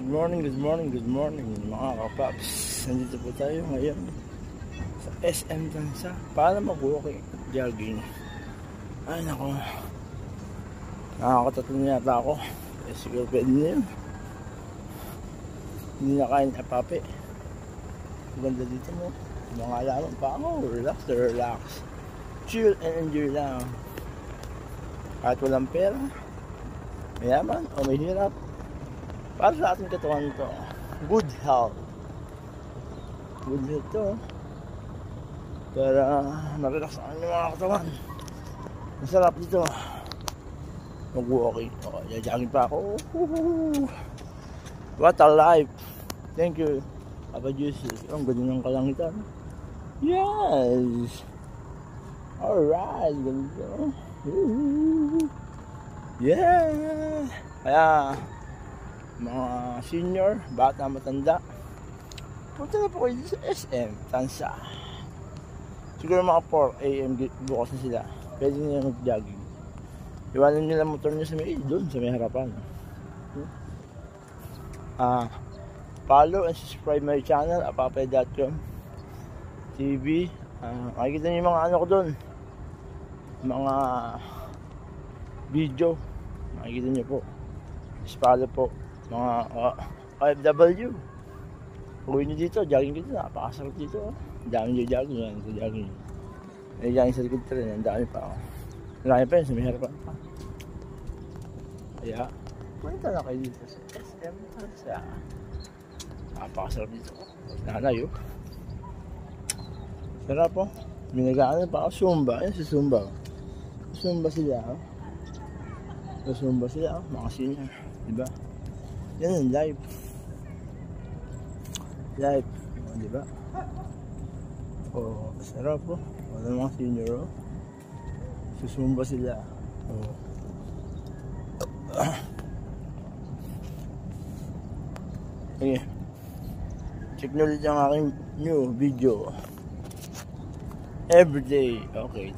Good morning mga kapaps. Nandito po tayo ngayon sa SM Tansa para mag-walking, jogging. Ay nako, nakakatatlong yata ako. Siguro pwede na yun. Hindi na kain apape. Ganda dito mo, mga alaman pa ako. Relax, chill and enjoy lang. Kahit walang pera, mayaman o mahirap, para sa ating katawan to, good health to, para ma-relax ang mga katawan. Masarap dito mag-walking. Jogging pa ako. What a life. Thank you Papa Jesus. Ang ganda ng kalangitan. Yes, alright, ganito. Yeah, kaya mga senior, bata, matanda, punta na po kayo sa SM Tansa. Siguro mga 4 AM bukas na sila. Pwede nila mag-jogging. Iwanan nila motor nyo sa may doon, sa may harapan. Follow and subscribe my channel, apapay.com TV. Makikita nyo yung mga ano ko doon, mga video. Makikita nyo po. Follow po mga OFW. Uwi nyo dito, jogging dito, napakasarap dito. Dami nyo jogging, yan sa jogging. May jogging sa likod rin, ang dami pa. Marami pa yun, sa may harapan pa. Kaya, punta na kayo dito sa SM Tansa. Napakasarap dito. Nanayo. Sarap po. Minagaan pa ako, Zumba. Yan si Zumba. Zumba sila. Zumba sila, mga senior. Diba? Yan ang live, diba? Sarap po. Wala mga senior, susumba sila. Okay, check nyo ulit yung aking new video everyday. Okay.